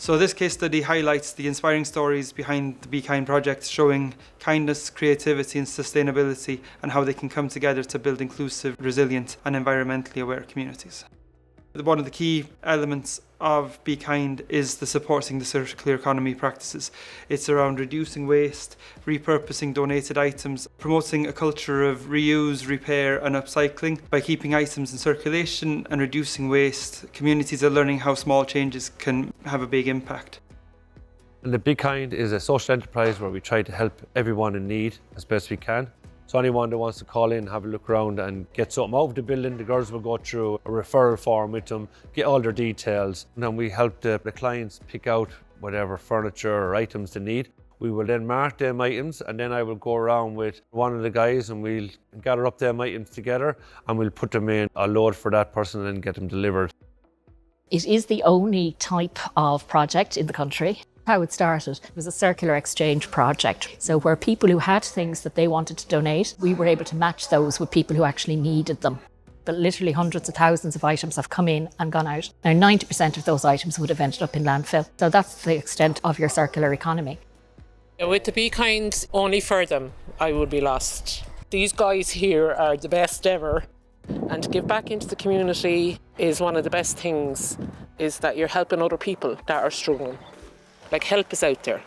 So this case study highlights the inspiring stories behind the Be Kind project, showing kindness, creativity and sustainability and how they can come together to build inclusive, resilient and environmentally aware communities. One of the key elements of Be Kind is the supporting the circular economy practices. It's around reducing waste, repurposing donated items, promoting a culture of reuse, repair and upcycling. By keeping items in circulation and reducing waste, communities are learning how small changes can have a big impact. And the Be Kind is a social enterprise where we try to help everyone in need as best we can. So anyone that wants to call in, have a look around and get something out of the building, the girls will go through a referral form with them, get all their details, and then we help the clients pick out whatever furniture or items they need. We will then mark them items, and then I will go around with one of the guys and we'll gather up them items together and we'll put them in a load for that person and get them delivered. It is the only type of project in the country. How it started was a circular exchange project. So where people who had things that they wanted to donate, we were able to match those with people who actually needed them. But literally hundreds of thousands of items have come in and gone out. Now 90% of those items would have ended up in landfill. So that's the extent of your circular economy. With the Be Kind, only for them, I would be lost. These guys here are the best ever. And to give back into the community is one of the best things, is that you're helping other people that are struggling. Like, help is out there.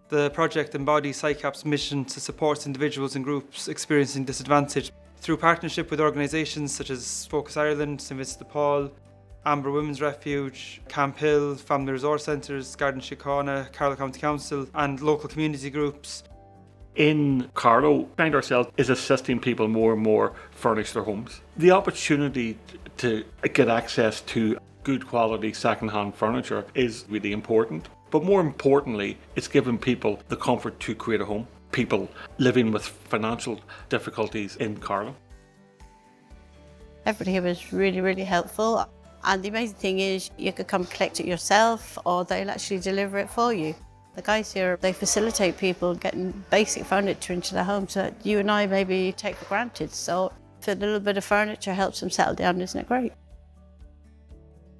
The project embodies SICAP's mission to support individuals and groups experiencing disadvantage through partnership with organisations such as Focus Ireland, St Vincent de Paul, Amber Women's Refuge, Camp Hill, Family Resource Centres, Garden Síochána, Carlow County Council and local community groups. In Carlow, Find Ourselves is assisting people more and more furnish their homes. The opportunity to get access to good quality second-hand furniture is really important. But more importantly, it's giving people the comfort to create a home. People living with financial difficulties in Carlow. Everybody here was really, really helpful. And the amazing thing is you could come collect it yourself or they'll actually deliver it for you. The guys here, they facilitate people getting basic furniture into their homes that you and I maybe take for granted. So if a little bit of furniture helps them settle down, isn't it great?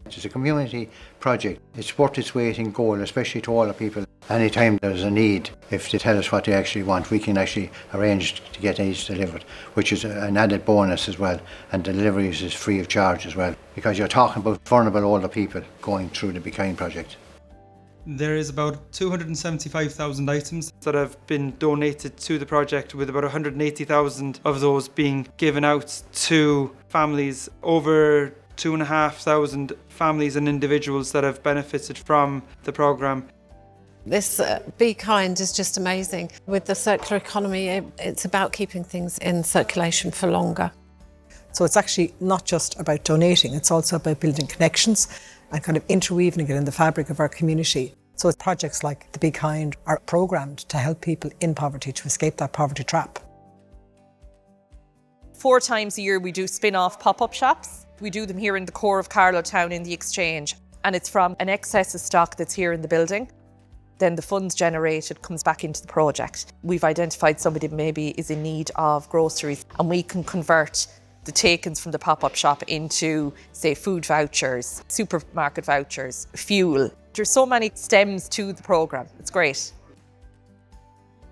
It's a community project. It's worth its weight in gold, especially to all the people. Anytime there's a need, if they tell us what they actually want, we can actually arrange to get these delivered, which is an added bonus as well. And deliveries is free of charge as well, because you're talking about vulnerable older people going through the Be Kind project. There is about 275,000 items that have been donated to the project, with about 180,000 of those being given out to families. Over 2,500 families and individuals that have benefited from the programme. This Be Kind is just amazing. With the circular economy, it's about keeping things in circulation for longer. So it's actually not just about donating, it's also about building connections and kind of interweaving it in the fabric of our community. So projects like the Be Kind are programmed to help people in poverty to escape that poverty trap. 4 times a year we do spin-off pop-up shops. We do them here in the core of Carlow Town in the Exchange, and it's from an excess of stock that's here in the building. Then the funds generated comes back into the project. We've identified somebody that maybe is in need of groceries, and we can convert the takings from the pop-up shop into, say, food vouchers, supermarket vouchers, fuel. There's so many stems to the programme. It's great.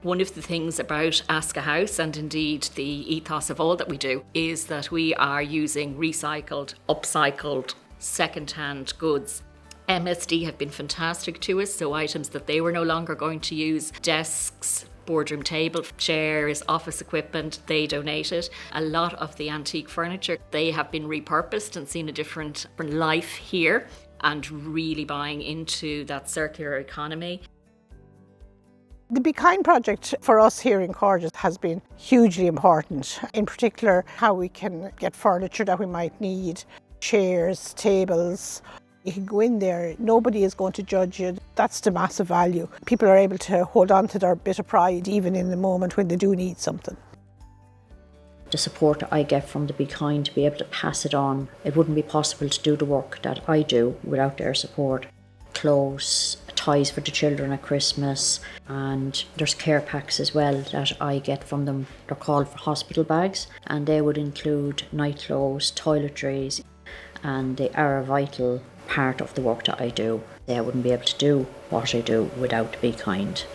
One of the things about Ask a House, and indeed the ethos of all that we do, is that we are using recycled, upcycled, second-hand goods. MSD have been fantastic to us, so items that they were no longer going to use, desks, boardroom table, chairs, office equipment, they donated. A lot of the antique furniture, they have been repurposed and seen a different life here, and really buying into that circular economy. The Be Kind project for us here in Cordes has been hugely important, in particular how we can get furniture that we might need, chairs, tables. You can go in there, nobody is going to judge you. That's the massive value. People are able to hold on to their bit of pride even in the moment when they do need something. The support I get from the Be Kind to be able to pass it on, it wouldn't be possible to do the work that I do without their support. Clothes, ties for the children at Christmas, and there's care packs as well that I get from them. They're called for hospital bags, and they would include night clothes, toiletries, and they are a vital part of the work that I do. I wouldn't be able to do what I do without Be Kind.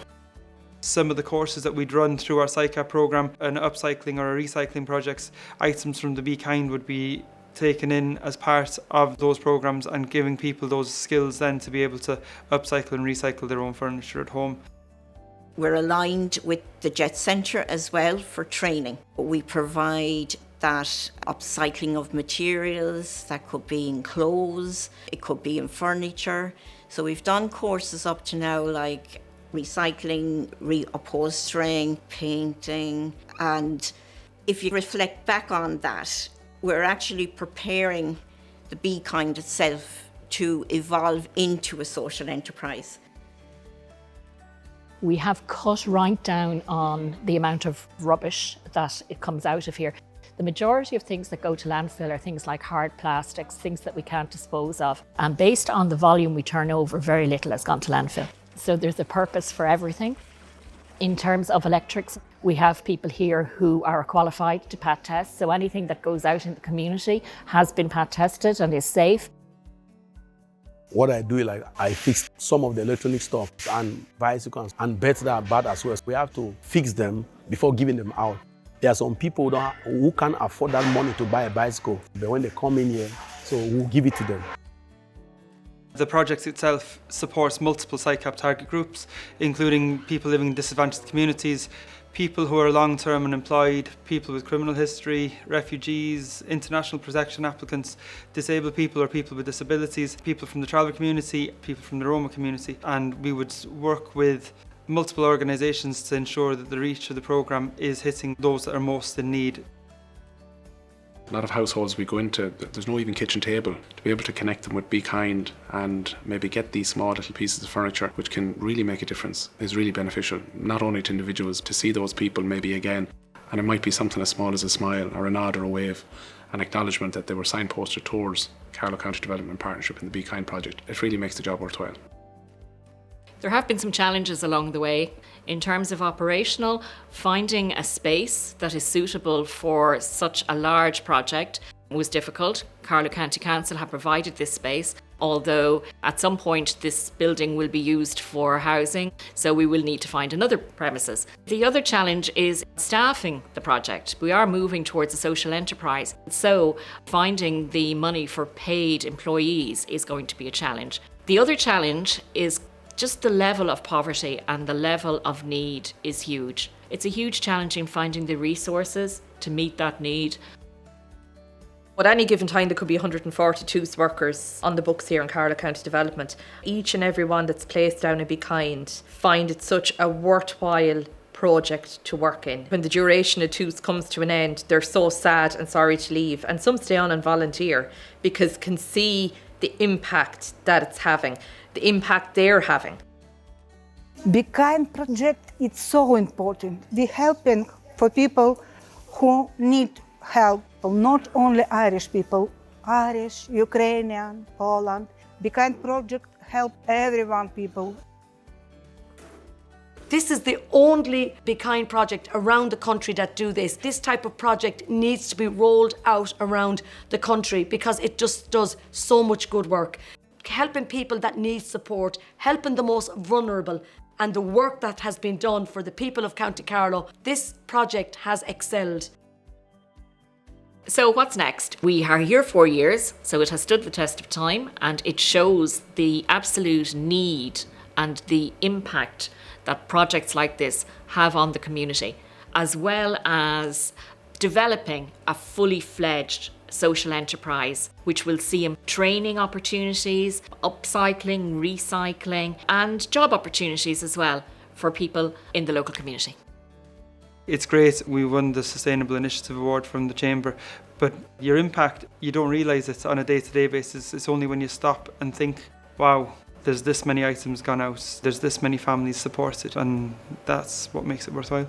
Some of the courses that we'd run through our SICAP programme, an upcycling or a recycling projects, items from the Be Kind would be taken in as part of those programmes and giving people those skills then to be able to upcycle and recycle their own furniture at home. We're aligned with the Jet Centre as well for training. We provide that upcycling of materials, that could be in clothes, it could be in furniture. So we've done courses up to now like recycling, reupholstering, painting, and if you reflect back on that, we're actually preparing the Be Kind itself to evolve into a social enterprise. We have cut right down on the amount of rubbish that it comes out of here. The majority of things that go to landfill are things like hard plastics, things that we can't dispose of. And based on the volume we turn over, very little has gone to landfill. So there's a purpose for everything. In terms of electrics, we have people here who are qualified to PAT test. So anything that goes out in the community has been PAT tested and is safe. What I do is I fix some of the electronic stuff and bicycles and beds that are bad as well. We have to fix them before giving them out. There are some people who can't afford that money to buy a bicycle, but when they come in here, so we'll give it to them. The project itself supports multiple SICAP target groups, including people living in disadvantaged communities, people who are long-term unemployed, people with criminal history, refugees, international protection applicants, disabled people or people with disabilities, people from the travel community, people from the Roma community. And we would work with multiple organisations to ensure that the reach of the programme is hitting those that are most in need. A lot of households we go into, there's no even kitchen table. To be able to connect them with Be Kind and maybe get these small little pieces of furniture which can really make a difference is really beneficial, not only to individuals, to see those people maybe again. And it might be something as small as a smile or a nod or a wave, an acknowledgement that they were signposted towards Carlow County Development Partnership and the Be Kind project. It really makes the job worthwhile. There have been some challenges along the way. In terms of operational, finding a space that is suitable for such a large project was difficult. Carlow County Council have provided this space, although at some point this building will be used for housing, so we will need to find another premises. The other challenge is staffing the project. We are moving towards a social enterprise, so finding the money for paid employees is going to be a challenge. The other challenge is just the level of poverty and the level of need is huge. It's a huge challenge in finding the resources to meet that need. At any given time, there could be 142 workers on the books here in Carlow County Development. Each and every one that's placed down in Be Kind find it such a worthwhile project to work in. When the duration of TUS comes to an end, they're so sad and sorry to leave, and some stay on and volunteer because can see the impact that it's having, the impact they're having. Be Kind project is so important. We helping for people who need help, not only Irish people, Irish, Ukrainian, Poland. Be Kind project help everyone people. This is the only Be Kind project around the country that do this. This type of project needs to be rolled out around the country because it just does so much good work. Helping people that need support, helping the most vulnerable, and the work that has been done for the people of County Carlow, this project has excelled. So what's next? We are here 4 years, so it has stood the test of time, and it shows the absolute need and the impact that projects like this have on the community, as well as developing a fully fledged social enterprise, which will see training opportunities, upcycling, recycling, and job opportunities as well for people in the local community. It's great, we won the Sustainable Initiative Award from the Chamber, but your impact, you don't realise it on a day-to-day basis. It's only when you stop and think, wow, there's this many items gone out, there's this many families supported, and that's what makes it worthwhile.